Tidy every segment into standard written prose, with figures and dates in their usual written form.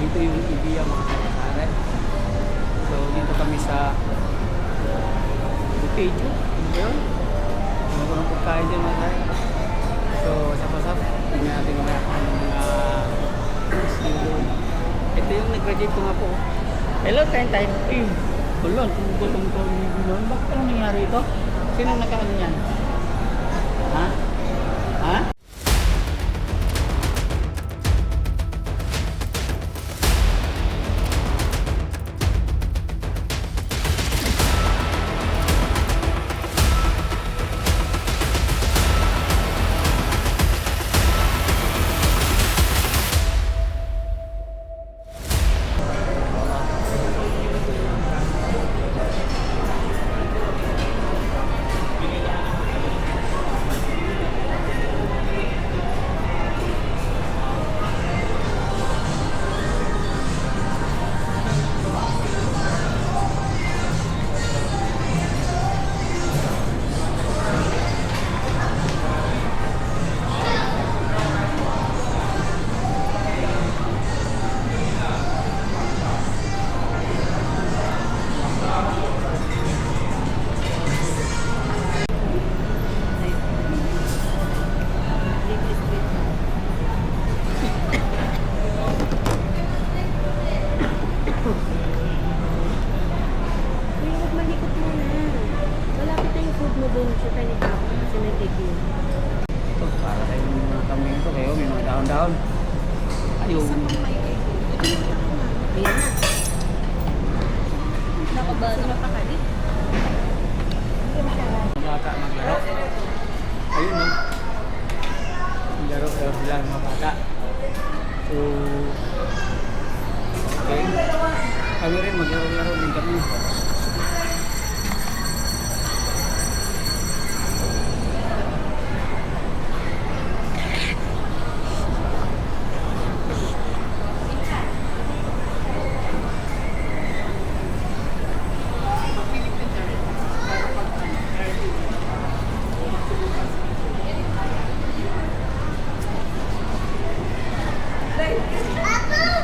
Dito yung Ibiya mga kapatid. So dito kami sa Bukejo. Ano ba yun? Ano ko ng pagkain din mga kapatid. So sap-sap. Tingnan natin kung mayroon ng mga estilo. Ito yung nag-graduate ko nga po. Hello, time. Wala, tungkol ko yung bakit anong nangyari ito? Sino nakaano yan? Ha? Ha? Ito, para sa yung mga kambing ito. Kayo, may mga daon-daon. Ayun. Ayan na. Nakabalo pa ka din. Mga bata maglaro. Ayun, no? Maglaro sila mga bata. So, okay. Kami rin maglaro-laro din kami.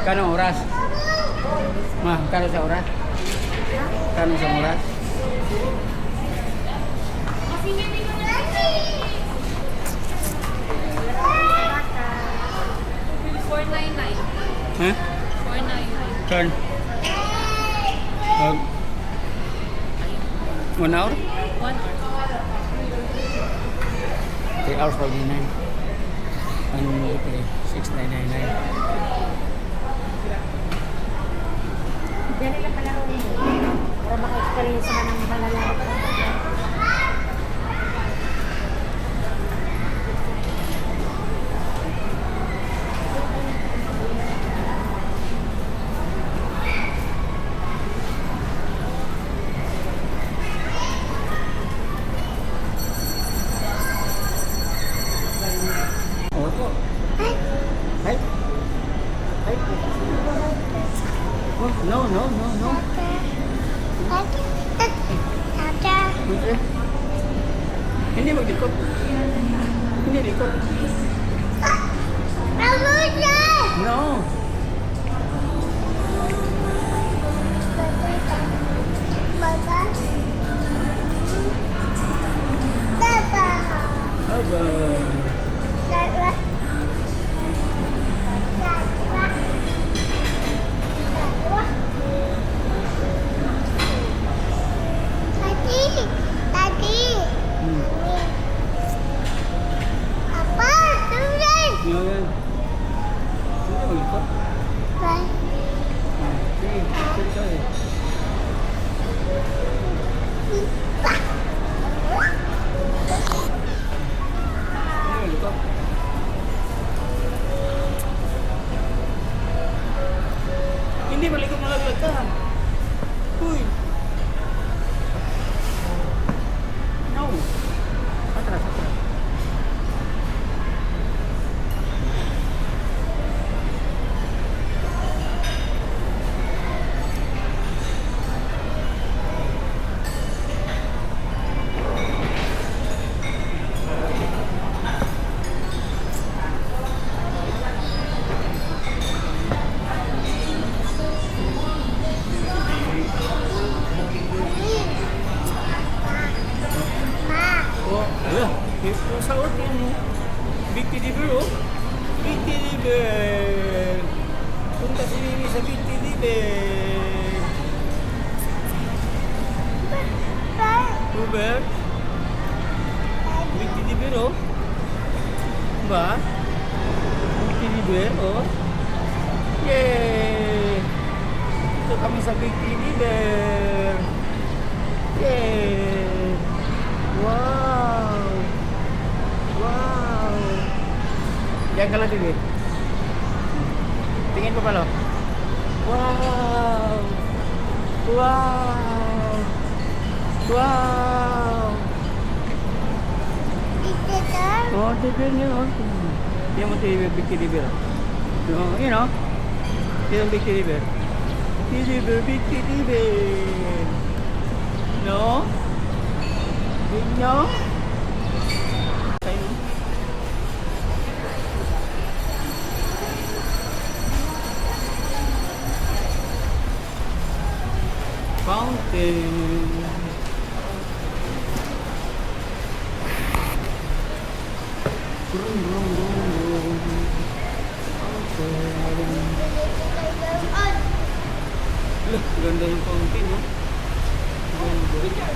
Kano oras? Ma, kano sa oras? Kano sa oras? Ha? 499. Turn. 1 hour? 1 hour. 3 hours 49. Ano mo ito eh? 6,999. Diyan nila pala rin. Para maka-experience ka ng malalaki. Opo. Hi. Hi. Oh, no. Okay. Hindi magdikot. Hindi dikot. No. Aba. Ngayon. Hindi magdikot. Sige, dikot ka eh. Hindi magdikot. Hindi malikot malaglag ka. Uy. No. Atras. sa Big Teddy Bear. Uber? Big Teddy Bear, oh. Ba? Big Teddy Bear, oh. Yay! Ito kami sa Big Teddy Bear. Yay! Wow! Wow! Diyan ka lang, Tibi. Tingin pa pala. Wow! Wow! Wow! Oh, Tibi niya, oh. Yan mo, Tibi, Big Teddy Bear. Yun, oh. Yun ang Big Teddy Bear. Teddy Bear, Big Teddy Bear. No? Yun nyo? Kayo. Fountain. Brum, brum, brum, brum. Fountain. Look, ganda yung fountain, no? Ganda.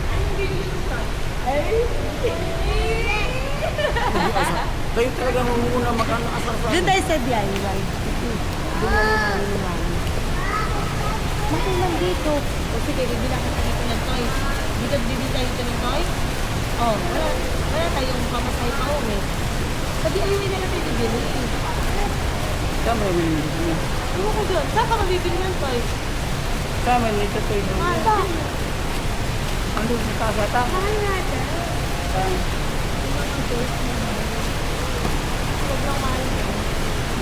Kayo talaga muna makano-asar-asar. Doon tayo sa DIY. Doon na lang naman. Bakit lang dito? O sige, bibilang kita dito ng toys. Dito bibili tayo dito ng toys? Oh, wala tayong pamasahe pa uwi. Sa DIY na lang tayo bibili. Tama naman yung dito niya. Ano ko dyan? Saan ka bibili ng toys? Tama nito to yun. Ata. Ano sa kasata? Mahal natin. Sobrang mahal.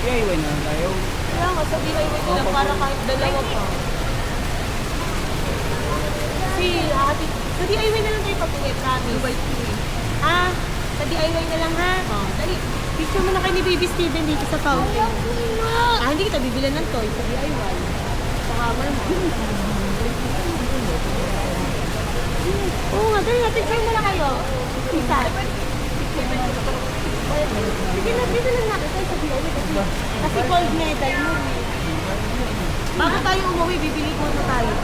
DIY na lang tayo. Kaya nga, sa DIY ko lang para kahit dalawa pa. Kasi, sa DIY na lang tayo pag-uwi, promise. Ah, sa DIY na lang ha. Dali, picture mo na kayo ni Baby Steven dito sa fountain. Ah, hindi kita bibilan ng toy sa DIY. Sa hammer mo. Oo nga, dali na, picture mo na kayo. Isa. Sige na, dito lang natin tayo sa DIY kasi cold medal mo. Bago tayo umuwi, bibili ko na tayo.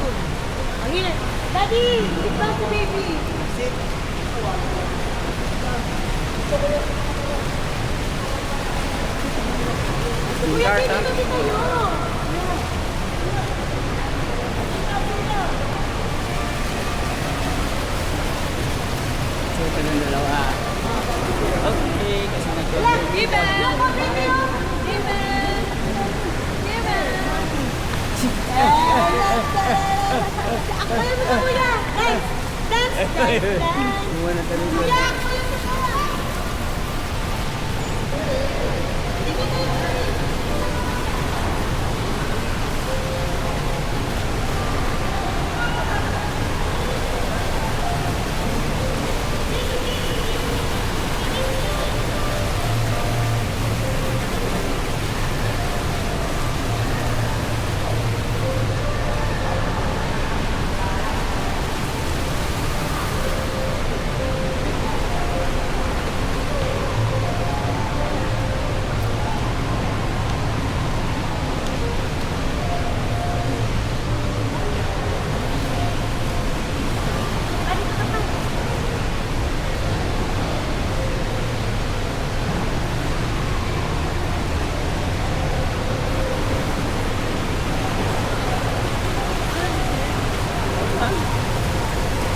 Ang ina, Daddy! Sit down si baby! Sit! Kuya, dito na dito tayo! So, ito ng dalawa. Okay, kasi nag-order. Given! Given! Ako yung mga kuya! Dance! Dance! Dance! Dance! Iwan na tayo. Kuya! Ako yung mga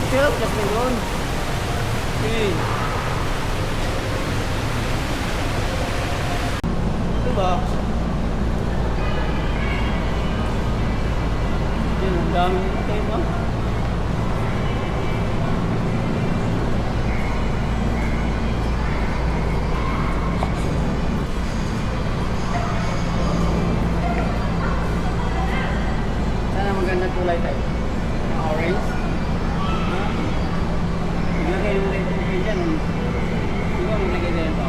Help, just me doon. Okay. Diba? Yan, ang dami nito tayo, no? Sana magandang kulay tayo. Orange. Ilagay mo rin ito dyan. Hindi mo maglagay din ito.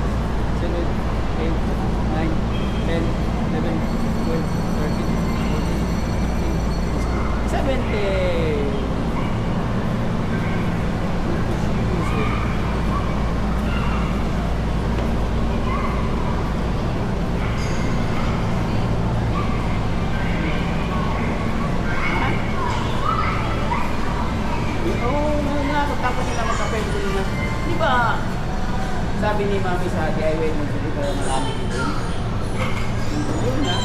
7, 8, 9, 10, 11, 12, 13, 14, 15, 17. Oo, ngayon nga, pagtapos nila magka-pwede na. Di ba, sabi ni Mami sa DIY mo, hindi ka marami dito. Yun na.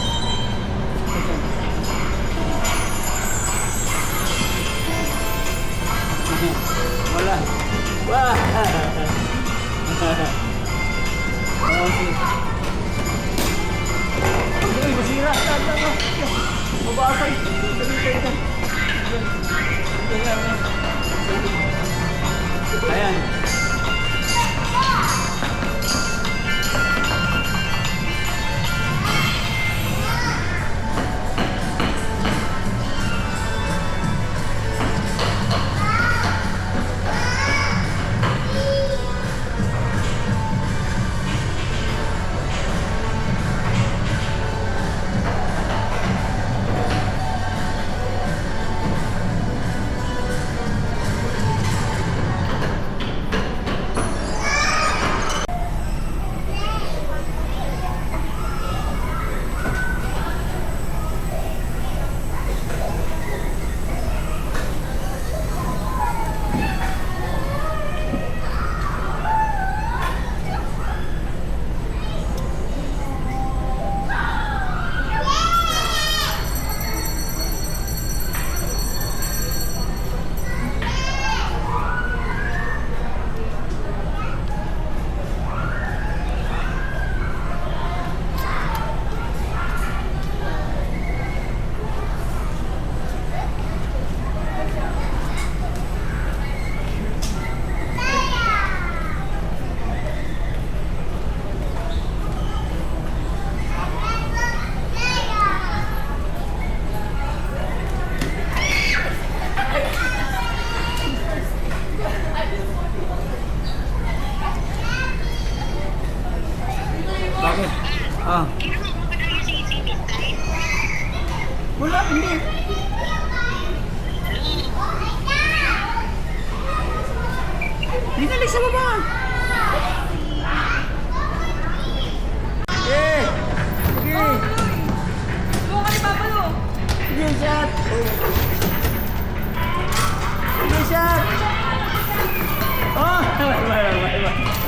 Wala. Wah! Okay. Uy, masira. Mabasag. Ayan. Bakit? Ah. Wala, hindi. Dinalik sa baba. Eh! Sige! Go ka ni Papa Lo! Sige, shot! Sige, shot! Oh!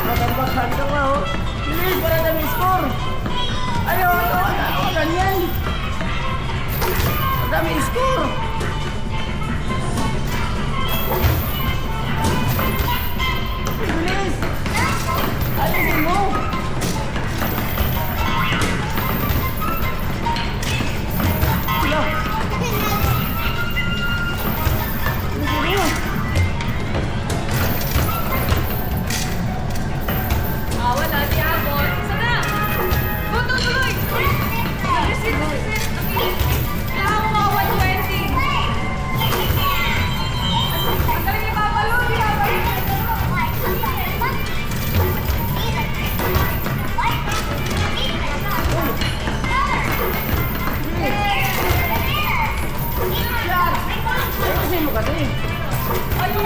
Makambakan ka pa, oh! Bilis, para dami score! Ayaw, ganyan! Dami score! Bilis! Alisin mo! Wala! Alisin mo! Wala, di abot. Sana! Go, tuloy! Resit! Kailangan mo mga 120. Ang galing ni Papa Lo, di ba? Alisin mo kasi! Ayun!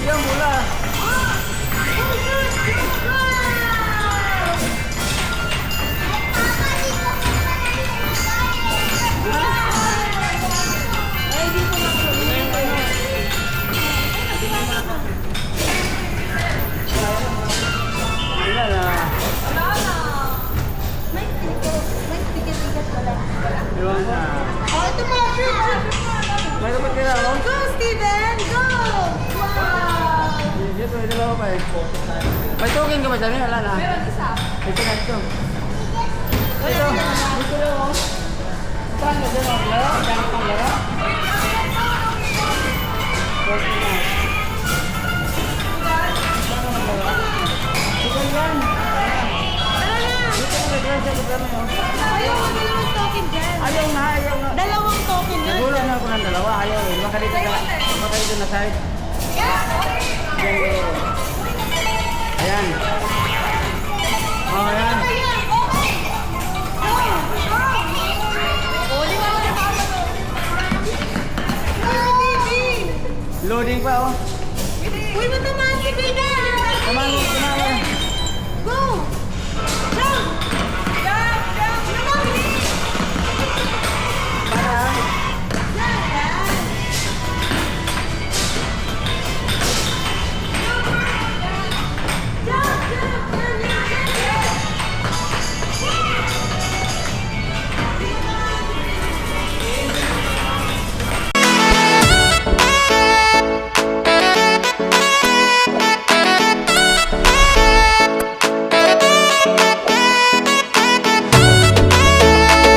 Yang mula. Wala na. May ticket wala. Iwan na. Oh, ito pa, sure. May dapat ka na, oh. Go, Steven! Go! Wow! Dito, dalawa pa eh. May token ka ba dyan? Wala na. Meron isa. Ito na ito. Ito. Dito na, oh. Saan ka dyan, oh? Laro? Saan ka laro? Token na. Saan ka maglaro? Dito yan. Dito na nag-run sa programa yun. Ayaw, ano yung token dyan? Ayaw na, ayaw na. Dalawang token yun. Nagulat na ako ng dalawa. Ayaw eh. Baka dito na side. Ayan. Ayan. Oh, ayan. Loading pa, oh. Uy, matamaan si Bida! Tama mo. Go!